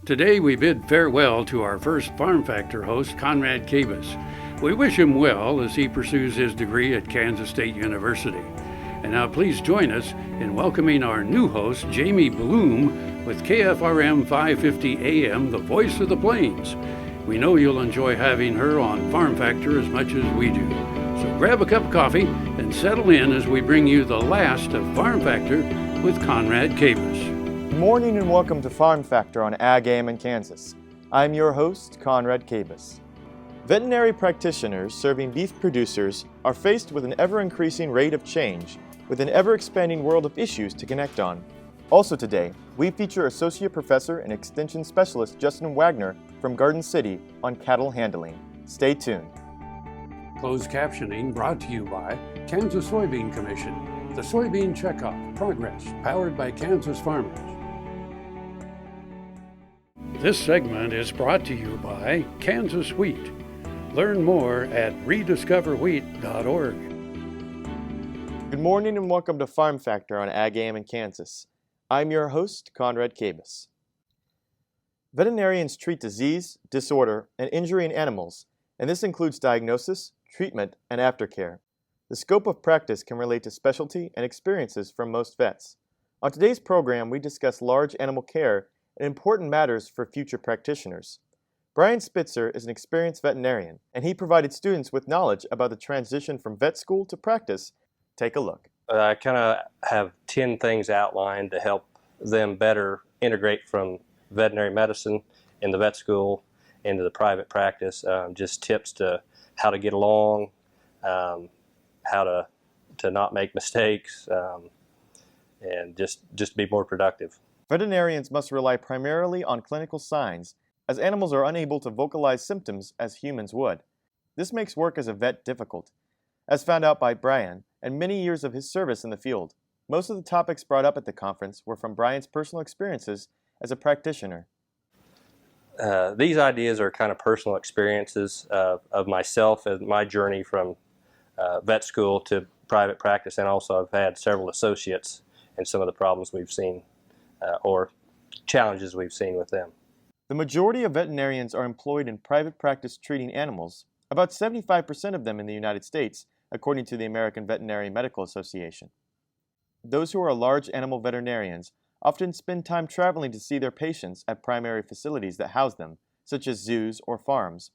Today we bid farewell to our first Farm Factor host, Conrad Kabus. We wish him well as he pursues his degree at Kansas State University. And now please join us in welcoming our new host, Jamie Bloom, with KFRM 550 AM, the voice of the plains. We know you'll enjoy having her on Farm Factor as much as we do. So grab a cup of coffee and settle in as we bring you the last of Farm Factor with Conrad Kabus. Good morning and welcome to Farm Factor on Ag AM in Kansas. I'm your host, Conrad Kabus. Veterinary practitioners serving beef producers are faced with an ever-increasing rate of change, with an ever-expanding world of issues to connect on. Also today, we feature Associate Professor and Extension Specialist Justin Waggoner from Garden City on cattle handling. Stay tuned. Closed captioning brought to you by Kansas Soybean Commission, the Soybean Checkoff Progress, powered by Kansas farmers. This segment is brought to you by Kansas Wheat. Learn more at rediscoverwheat.org. Good morning and welcome to Farm Factor on Ag AM in Kansas. I'm your host, Conrad Kabus. Veterinarians treat disease, disorder, and injury in animals, and this includes diagnosis, treatment, and aftercare. The scope of practice can relate to specialty and experiences from most vets. On today's program, we discuss large animal care and important matters for future practitioners. Brian Spitzer is an experienced veterinarian, and he provided students with knowledge about the transition from vet school to practice. Take a look. I kind of have 10 things outlined to help them better integrate from veterinary medicine in the vet school into the private practice. Just tips to how to get along, how to not make mistakes, and just be more productive. Veterinarians must rely primarily on clinical signs, as animals are unable to vocalize symptoms as humans would. This makes work as a vet difficult, as found out by Brian and many years of his service in the field. Most of the topics brought up at the conference were from Brian's personal experiences as a practitioner. These ideas are kind of personal experiences of myself and my journey from vet school to private practice, and also I've had several associates and some of the problems we've seen or challenges we've seen with them. The majority of veterinarians are employed in private practice treating animals, about 75% of them in the United States, according to the American Veterinary Medical Association. Those who are large animal veterinarians often spend time traveling to see their patients at primary facilities that house them, such as zoos or farms.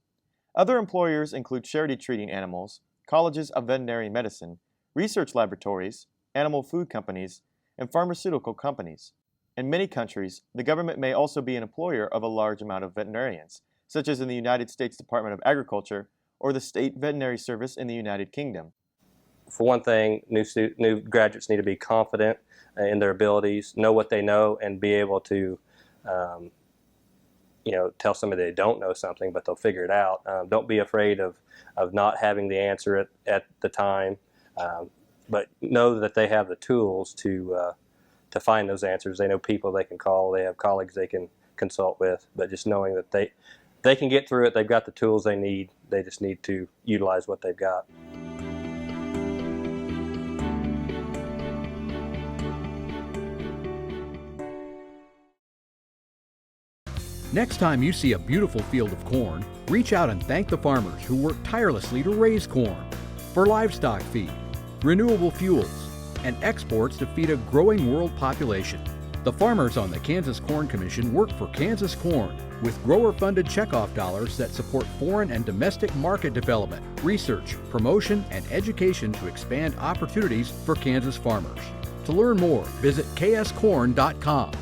Other employers include charity treating animals, colleges of veterinary medicine, research laboratories, animal food companies, and pharmaceutical companies. In many countries, the government may also be an employer of a large amount of veterinarians, such as in the United States Department of Agriculture or the State Veterinary Service in the United Kingdom. For one thing, new graduates need to be confident in their abilities, know what they know, and be able to tell somebody they don't know something, but they'll figure it out. Don't be afraid of not having the answer at the time, but know that they have the tools to find those answers. They know people they can call, they have colleagues they can consult with, but just knowing that they can get through it, they've got the tools they need, they just need to utilize what they've got. Next time you see a beautiful field of corn, reach out and thank the farmers who work tirelessly to raise corn for livestock feed, renewable fuels, and exports to feed a growing world population. The farmers on the Kansas Corn Commission work for Kansas Corn with grower-funded checkoff dollars that support foreign and domestic market development, research, promotion, and education to expand opportunities for Kansas farmers. To learn more, visit kscorn.com.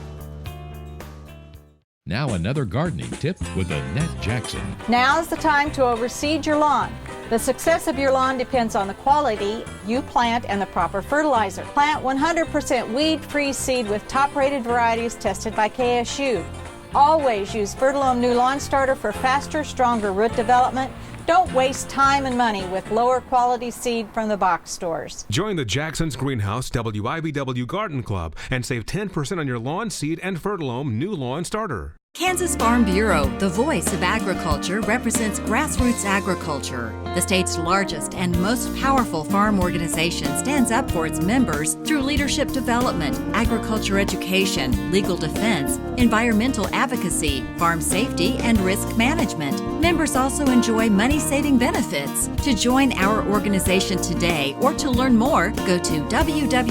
Now another gardening tip with Annette Jackson. Now's the time to overseed your lawn. The success of your lawn depends on the quality you plant and the proper fertilizer. Plant 100% weed-free seed with top-rated varieties tested by KSU. Always use Fertilome New Lawn Starter for faster, stronger root development. Don't waste time and money with lower quality seed from the box stores. Join the Jackson's Greenhouse WIBW Garden Club and save 10% on your lawn seed and Fertilome New Lawn Starter. Kansas Farm Bureau, the voice of agriculture, represents grassroots agriculture. The state's largest and most powerful farm organization stands up for its members through leadership development, agriculture education, legal defense, environmental advocacy, farm safety, and risk management. Members also enjoy money-saving benefits. To join our organization today or to learn more, go to www.kfb.org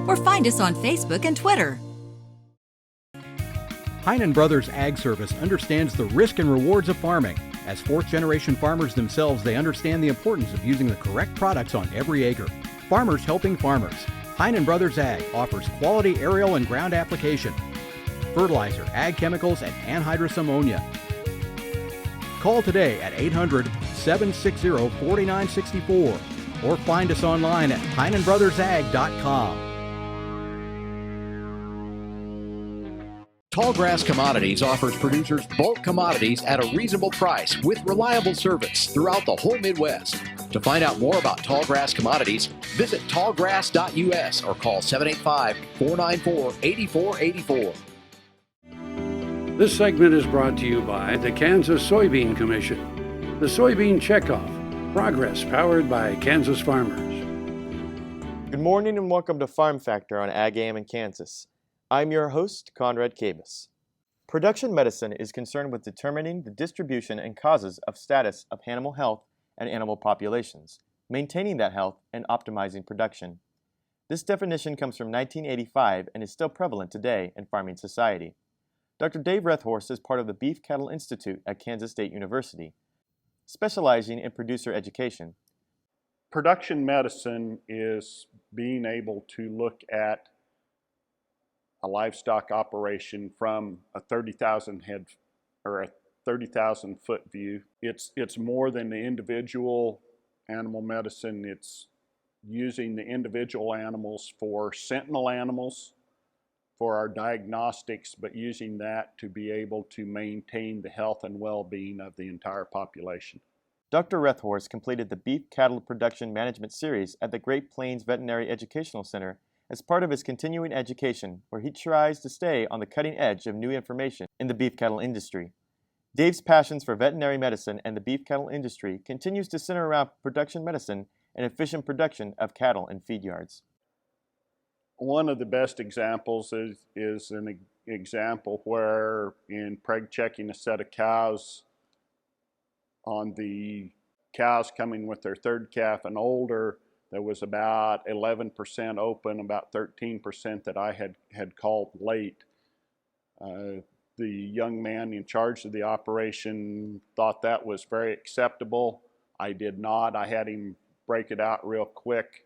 or find us on Facebook and Twitter. Heinen Brothers Ag Service understands the risk and rewards of farming. As fourth-generation farmers themselves, they understand the importance of using the correct products on every acre. Farmers helping farmers. Heinen Brothers Ag offers quality aerial and ground application, fertilizer, ag chemicals, and anhydrous ammonia. Call today at 800-760-4964 or find us online at HeinenBrothersAg.com. Tallgrass Commodities offers producers bulk commodities at a reasonable price with reliable service throughout the whole Midwest. To find out more about Tallgrass Commodities, visit tallgrass.us or call 785-494-8484. This segment is brought to you by the Kansas Soybean Commission. The Soybean Checkoff. Progress powered by Kansas farmers. Good morning and welcome to Farm Factor on Ag AM in Kansas. I'm your host, Conrad Kabus. Production medicine is concerned with determining the distribution and causes of status of animal health and animal populations, maintaining that health, and optimizing production. This definition comes from 1985 and is still prevalent today in farming society. Dr. Dave Rethorst is part of the Beef Cattle Institute at Kansas State University, specializing in producer education. Production medicine is being able to look at a livestock operation from a 30,000 head or a 30,000 foot view. It's more than the individual animal medicine. It's using the individual animals for sentinel animals for our diagnostics, but using that to be able to maintain the health and well-being of the entire population. Dr. Rethorst completed the Beef Cattle Production Management Series at the Great Plains Veterinary Educational Center as part of his continuing education, where he tries to stay on the cutting edge of new information in the beef cattle industry. Dave's passions for veterinary medicine and the beef cattle industry continues to center around production medicine and efficient production of cattle in feed yards. One of the best examples is an example where in preg checking a set of cows, on the cows coming with their third calf and older, there was about 11% open, about 13% that I had called late. The young man in charge of the operation thought that was very acceptable. I did not. I had him break it out real quick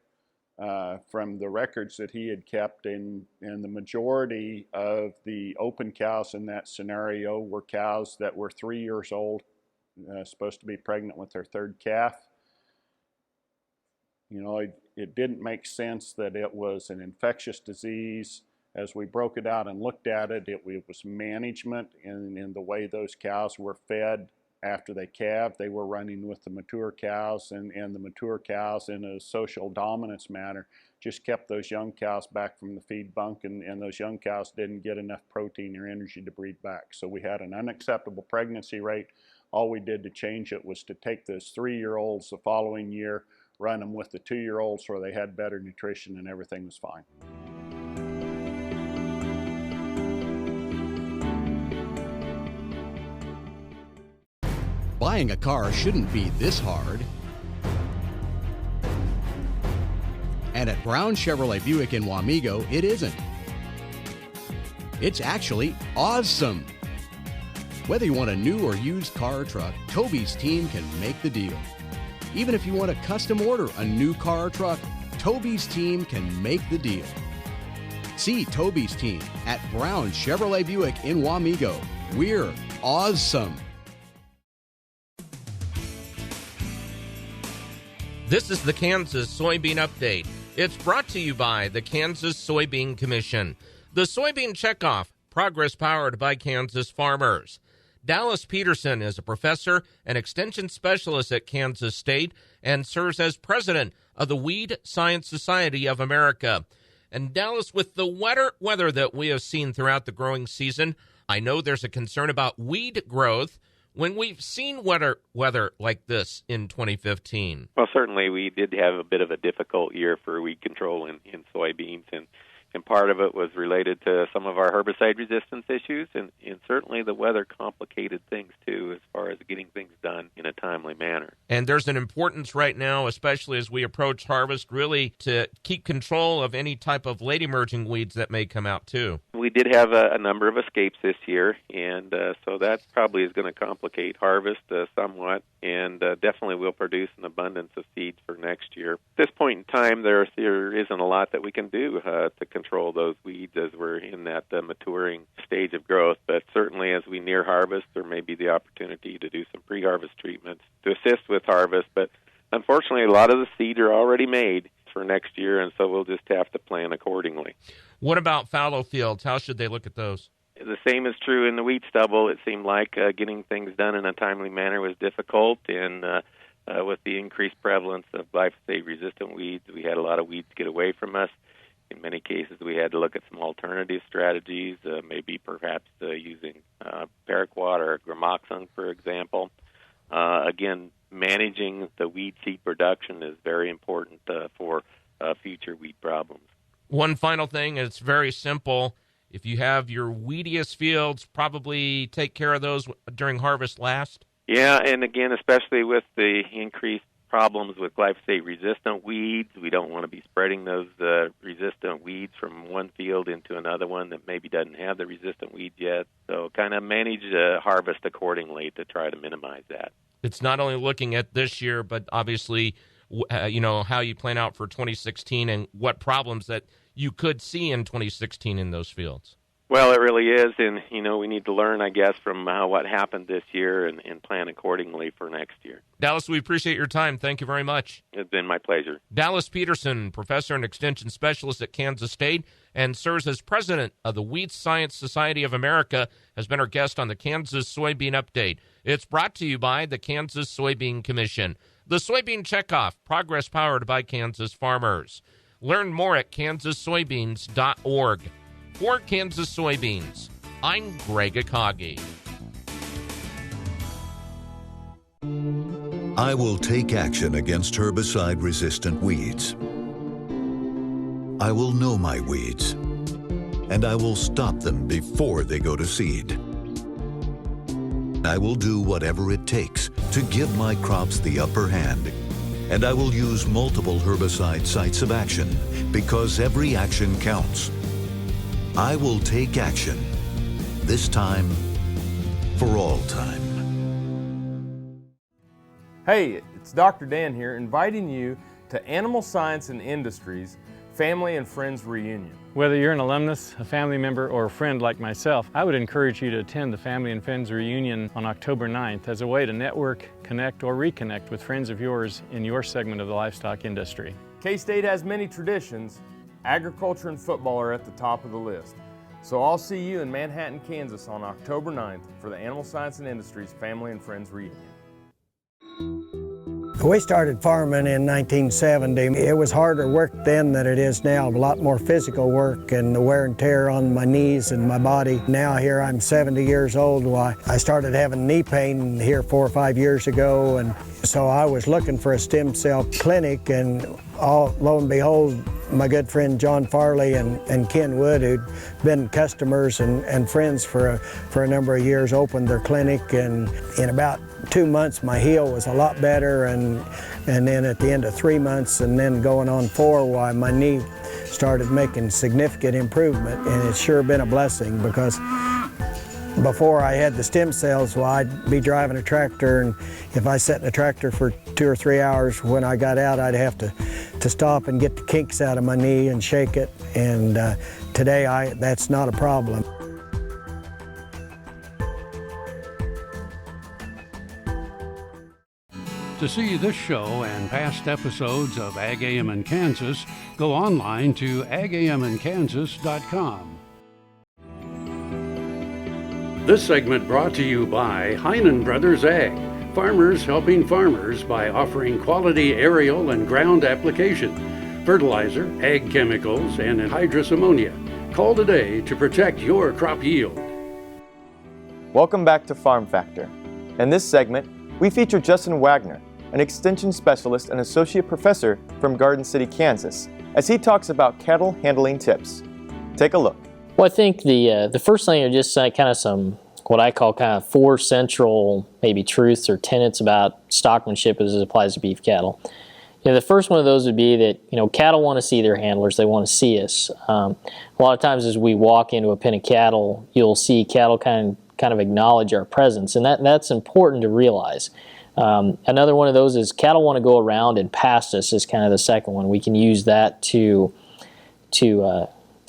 from the records that he had kept, and the majority of the open cows in that scenario were cows that were 3 years old, supposed to be pregnant with their third calf. You know, it didn't make sense that it was an infectious disease. As we broke it out and looked at it, it was management in the way those cows were fed after they calved. They were running with the mature cows, and the mature cows, in a social dominance manner, just kept those young cows back from the feed bunk, and those young cows didn't get enough protein or energy to breed back. So we had an unacceptable pregnancy rate. All we did to change it was to take those 3-year-olds the following year, run them with the 2-year-olds where they had better nutrition, and everything was fine. Buying a car shouldn't be this hard. And at Brown Chevrolet Buick in Wamego, it isn't. It's actually awesome. Whether you want a new or used car or truck, Toby's team can make the deal. Even if you want to custom order a new car or truck, Toby's team can make the deal. See Toby's team at Brown Chevrolet Buick in Wamego. We're awesome. This is the Kansas Soybean Update. It's brought to you by the Kansas Soybean Commission. The Soybean Checkoff, progress powered by Kansas farmers. Dallas Peterson is a professor and extension specialist at Kansas State and serves as president of the Weed Science Society of America. And Dallas, with the weather that we have seen throughout the growing season, I know there's a concern about weed growth when we've seen weather like this in 2015. Well, certainly we did have a bit of a difficult year for weed control in soybeans, and part of it was related to some of our herbicide resistance issues, and certainly the weather complicated things too as far as getting things done in a timely manner. And there's an importance right now, especially as we approach harvest, really to keep control of any type of late emerging weeds that may come out too. We did have a number of escapes this year, and so that probably is going to complicate harvest somewhat, and definitely will produce an abundance of seeds for next year. At this point in time, there isn't a lot that we can do to control those weeds as we're in that maturing stage of growth, but certainly as we near harvest, there may be the opportunity to do some pre-harvest treatments to assist with harvest, but unfortunately a lot of the seeds are already made for next year, and so we'll just have to plan accordingly. What about fallow fields? How should they look at those? The same is true in the wheat stubble. It seemed like getting things done in a timely manner was difficult, and with the increased prevalence of glyphosate-resistant weeds, we had a lot of weeds get away from us. In many cases, we had to look at some alternative strategies, maybe perhaps using paraquat or gramoxone, for example. Again, managing the weed seed production is very important for future weed problems. One final thing, and it's very simple. If you have your weediest fields, probably take care of those during harvest last. Yeah, and again, especially with the increased problems with glyphosate-resistant weeds, we don't want to be spreading those resistant weeds from one field into another one that maybe doesn't have the resistant weeds yet. So kind of manage harvest accordingly to try to minimize that. It's not only looking at this year, but obviously, how you plan out for 2016 and what problems that you could see in 2016 in those fields. Well, it really is, and we need to learn, I guess, from what happened this year and plan accordingly for next year. Dallas, we appreciate your time. Thank you very much. It's been my pleasure. Dallas Peterson, professor and extension specialist at Kansas State and serves as president of the Weed Science Society of America, has been our guest on the Kansas Soybean Update. It's brought to you by the Kansas Soybean Commission. The Soybean Checkoff, progress powered by Kansas farmers. Learn more at kansassoybeans.org. For Kansas Soybeans, I'm Greg Akagi. I will take action against herbicide-resistant weeds. I will know my weeds, and I will stop them before they go to seed. I will do whatever it takes to give my crops the upper hand, and I will use multiple herbicide sites of action because every action counts. I will take action, this time for all time. Hey, it's Dr. Dan here, inviting you to Animal Science and Industries Family and Friends Reunion. Whether you're an alumnus, a family member, or a friend like myself, I would encourage you to attend the Family and Friends Reunion on October 9th as a way to network, connect, or reconnect with friends of yours in your segment of the livestock industry. K-State has many traditions. Agriculture and football are at the top of the list. So I'll see you in Manhattan, Kansas on October 9th for the Animal Science and Industries Family and Friends Reunion. We started farming in 1970. It was harder work then than it is now, a lot more physical work and the wear and tear on my knees and my body. Now here I'm 70 years old. I started having knee pain here 4 or 5 years ago, and so I was looking for a stem cell clinic, and lo and behold, my good friend John Farley and Ken Wood, who'd been customers and friends for a number of years, opened their clinic, and in about 2 months my heel was a lot better, and then at the end of 3 months and then going on 4, why my knee started making significant improvement, and it's sure been a blessing, because before I had the stem cells, well, I'd be driving a tractor, and if I sat in a tractor for 2 or 3 hours, when I got out, I'd have to stop and get the kinks out of my knee and shake it, and today that's not a problem. To see this show and past episodes of Ag AM in Kansas, go online to agaminkansas.com. This segment brought to you by Heinen Brothers Ag, farmers helping farmers by offering quality aerial and ground application. fertilizer, ag chemicals, and anhydrous ammonia. Call today to protect your crop yield. Welcome back to Farm Factor. In this segment, we feature Justin Waggoner, an extension specialist and associate professor from Garden City, Kansas, as he talks about cattle handling tips. Take a look. Well, I think the first thing are just kind of some what I call kind of 4 central maybe truths or tenets about stockmanship as it applies to beef cattle. The first one of those would be that cattle want to see their handlers. They want to see us. A lot of times as we walk into a pen of cattle, you'll see cattle kind of acknowledge our presence, and that's important to realize. Another one of those is cattle want to go around and past us is kind of the second one. We can use that to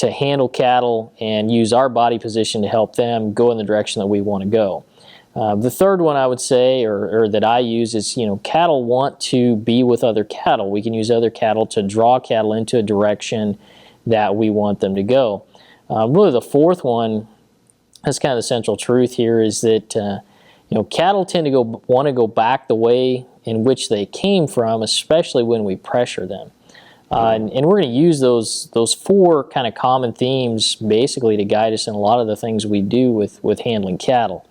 handle cattle and use our body position to help them go in the direction that we want to go. The third one I would say, or that I use, is cattle want to be with other cattle. We can use other cattle to draw cattle into a direction that we want them to go. Really the fourth one, that's kind of the central truth here, is that cattle tend to want to go back the way in which they came from, especially when we pressure them. And we're going to use those 4 kind of common themes basically to guide us in a lot of the things we do with handling cattle.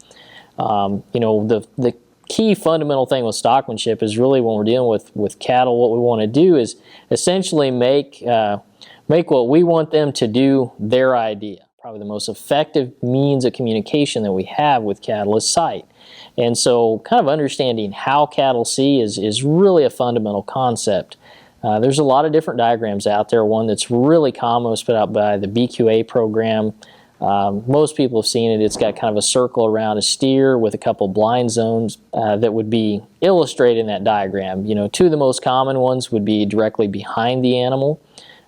The key fundamental thing with stockmanship is really when we're dealing with cattle, what we want to do is essentially make what we want them to do their idea. Probably the most effective means of communication that we have with cattle is sight. And so kind of understanding how cattle see is really a fundamental concept. There's a lot of different diagrams out there. One that's really common was put out by the BQA program. Most people have seen it. It's got kind of a circle around a steer with a couple blind zones that would be illustrated in that diagram. 2 of the most common ones would be directly behind the animal.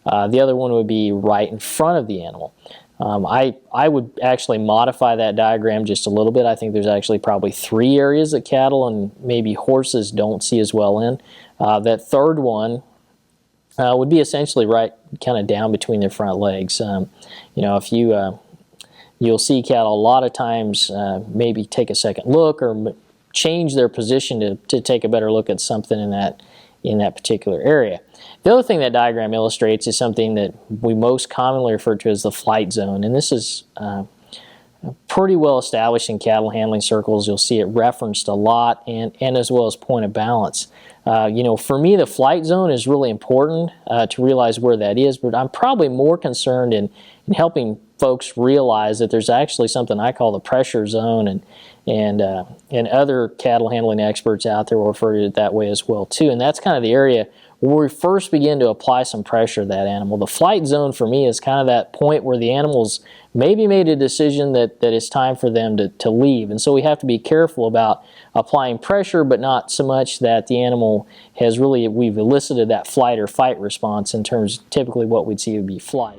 The other one would be right in front of the animal. I would actually modify that diagram just a little bit. I think there's actually probably 3 areas that cattle and maybe horses don't see as well in. That third one would be essentially right kind of down between their front legs. If you'll see cattle a lot of times maybe take a second look or change their position to take a better look at something in that particular area. The other thing that diagram illustrates is something that we most commonly refer to as the flight zone, and this is pretty well established in cattle handling circles. You'll see it referenced a lot, and as well as point of balance. For me, the flight zone is really important to realize where that is, but I'm probably more concerned in helping folks realize that there's actually something I call the pressure zone, and other cattle handling experts out there will refer to it that way as well too. And that's kind of the area where we first begin to apply some pressure to that animal. The flight zone for me is kind of that point where the animal's maybe made a decision that it's time for them to leave. And so we have to be careful about applying pressure, but not so much that the animal has really, we've elicited that flight or fight response in terms of typically what we'd see would be flight.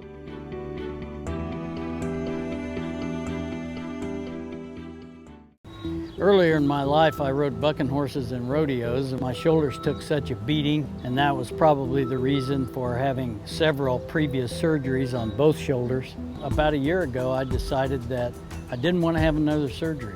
Earlier in my life, I rode bucking horses in rodeos, and my shoulders took such a beating, and that was probably the reason for having several previous surgeries on both shoulders. About a year ago, I decided that I didn't want to have another surgery,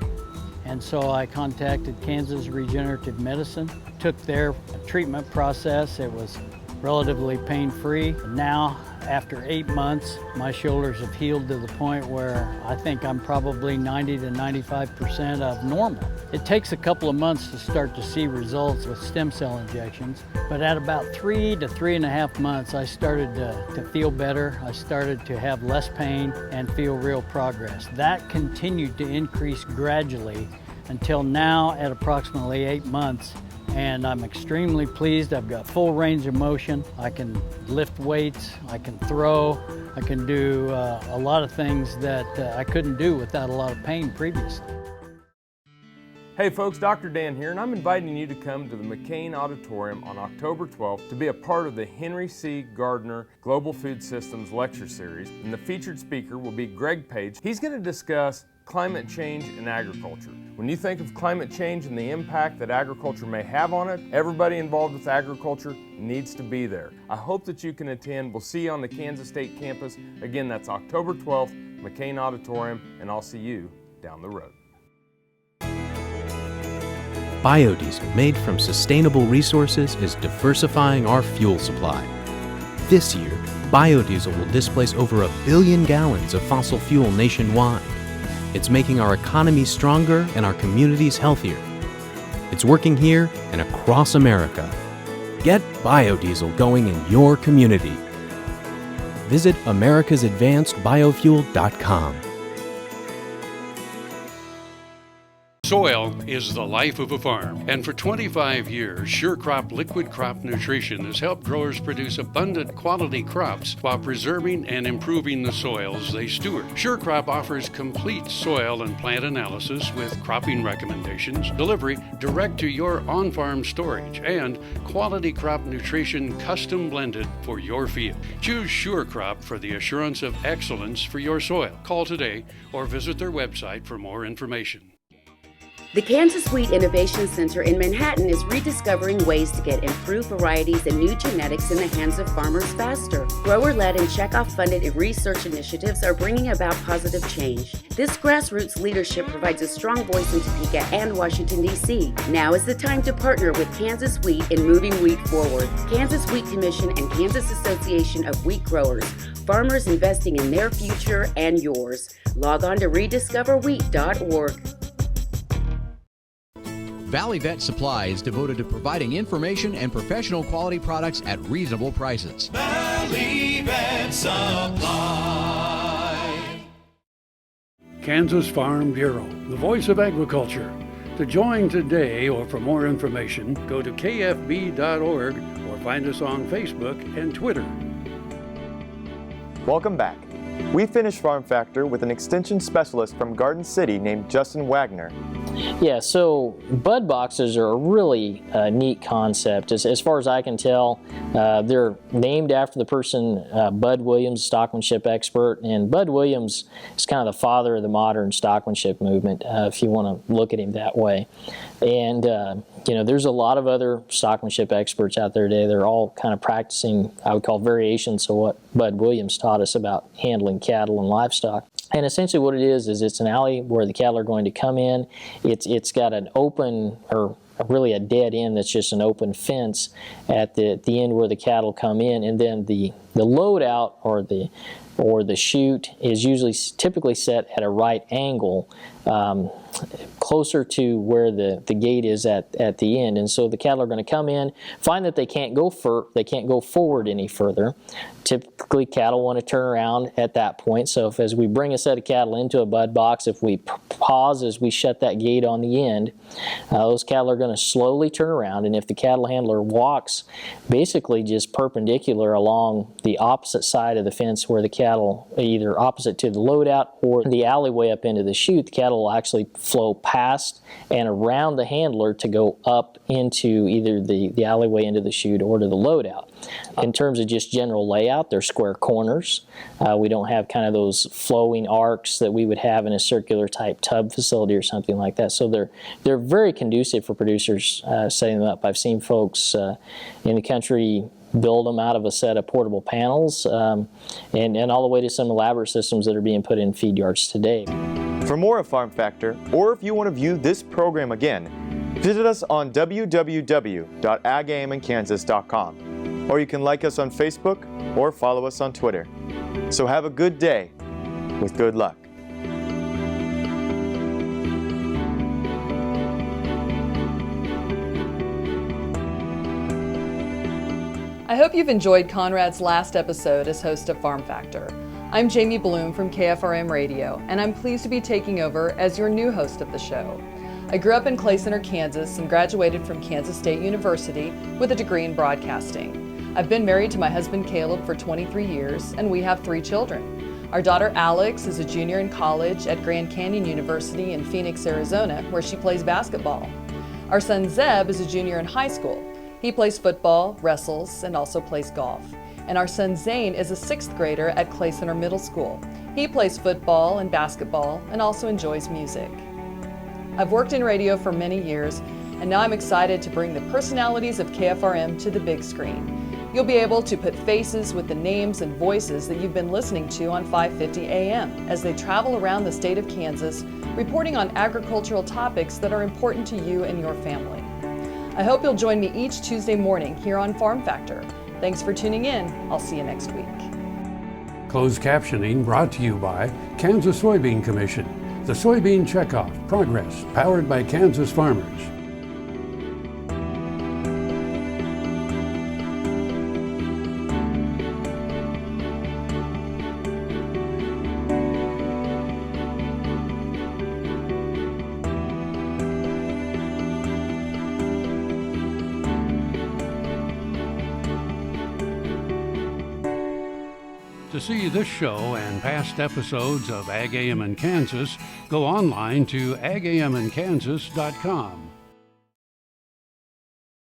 and so I contacted Kansas Regenerative Medicine, took their treatment process. It was relatively pain-free. Now, after 8 months, my shoulders have healed to the point where I think I'm probably 90 to 95% of normal. It takes a couple of months to start to see results with stem cell injections, but at about 3 to 3.5 months, I started to feel better. I started to have less pain and feel real progress. That continued to increase gradually until now at approximately 8 months. And I'm extremely pleased. I've got full range of motion. I can lift weights, I can throw, I can do a lot of things that I couldn't do without a lot of pain previously. Hey folks, Dr. Dan here, and I'm inviting you to come to the McCain Auditorium on October 12th to be a part of the Henry C. Gardner Global Food Systems Lecture Series, and the featured speaker will be Greg Page. He's going to discuss climate change in agriculture. When you think of climate change and the impact that agriculture may have on it, everybody involved with agriculture needs to be there. I hope that you can attend. We'll see you on the Kansas State campus. Again, that's October 12th, McCain Auditorium, and I'll see you down the road. Biodiesel made from sustainable resources is diversifying our fuel supply. This year, biodiesel will displace over 1 billion gallons of fossil fuel nationwide. It's making our economy stronger and our communities healthier. It's working here and across America. Get biodiesel going in your community. Visit americasadvancedbiofuel.com. Soil is the life of a farm, and for 25 years, SureCrop Liquid Crop Nutrition has helped growers produce abundant quality crops while preserving and improving the soils they steward. SureCrop offers complete soil and plant analysis with cropping recommendations, delivery direct to your on-farm storage, and quality crop nutrition custom blended for your field. Choose SureCrop for the assurance of excellence for your soil. Call today or visit their website for more information. The Kansas Wheat Innovation Center in Manhattan is rediscovering ways to get improved varieties and new genetics in the hands of farmers faster. Grower-led and checkoff-funded research initiatives are bringing about positive change. This grassroots leadership provides a strong voice in Topeka and Washington, D.C. Now is the time to partner with Kansas Wheat in moving wheat forward. Kansas Wheat Commission and Kansas Association of Wheat Growers. Farmers investing in their future and yours. Log on to rediscoverwheat.org. Valley Vet Supply is devoted to providing information and professional quality products at reasonable prices. Valley Vet Supply. Kansas Farm Bureau, the voice of agriculture. To join today or for more information, go to kfb.org or find us on Facebook and Twitter. Welcome back. We finished Farm Factor with an extension specialist from Garden City named Justin Waggoner. Yeah, so bud boxes are a really neat concept. As far as I can tell, they're named after the person, Bud Williams, stockmanship expert, and Bud Williams is kind of the father of the modern stockmanship movement, if you want to look at him that way. And, you know, there's a lot of other stockmanship experts out there today. They're all kind of practicing, I would call, variations of what Bud Williams taught us about handling cattle and livestock. And essentially what it is it's an alley where the cattle are going to come in. It's got an open, or really a dead end that's just an open fence at the end where the cattle come in, and then the load out or the chute is typically set at a right angle, closer to where the gate is at the end. And so the cattle are going to come in, find that they can't go forward any further. Typically cattle want to turn around at that point. So as we bring a set of cattle into a bud box, if we pause as we shut that gate on the end, those cattle are going to slowly turn around. And if the cattle handler walks basically just perpendicular along the opposite side of the fence where the cattle, either opposite to the loadout or the alleyway up into the chute, the cattle will actually flow past and around the handler to go up into either the alleyway into the chute or to the loadout. In terms of just general layout, they're square corners. We don't have kind of those flowing arcs that we would have in a circular type tub facility or something like that. So they're very conducive for producers setting them up. I've seen folks in the country build them out of a set of portable panels, and all the way to some elaborate systems that are being put in feed yards today. For more of Farm Factor, or if you want to view this program again, visit us on www.agaminkansas.com, or you can like us on Facebook or follow us on Twitter. So have a good day with good luck. I hope you've enjoyed Conrad's last episode as host of Farm Factor. I'm Jamie Bloom from KFRM Radio, and I'm pleased to be taking over as your new host of the show. I grew up in Clay Center, Kansas, and graduated from Kansas State University with a degree in broadcasting. I've been married to my husband Caleb for 23 years, and we have 3 children. Our daughter Alex is a junior in college at Grand Canyon University in Phoenix, Arizona, where she plays basketball. Our son Zeb is a junior in high school. He plays football, wrestles, and also plays golf. And our son Zane is a 6th grader at Clay Center Middle School. He plays football and basketball and also enjoys music. I've worked in radio for many years, and now I'm excited to bring the personalities of KFRM to the big screen. You'll be able to put faces with the names and voices that you've been listening to on 550 AM as they travel around the state of Kansas, reporting on agricultural topics that are important to you and your family. I hope you'll join me each Tuesday morning here on Farm Factor Thanks for tuning in. I'll see you next week. Closed captioning brought to you by Kansas Soybean Commission. The Soybean Checkoff Progress, powered by Kansas farmers. To see this show and past episodes of Ag AM in Kansas, go online to agamandkansas.com.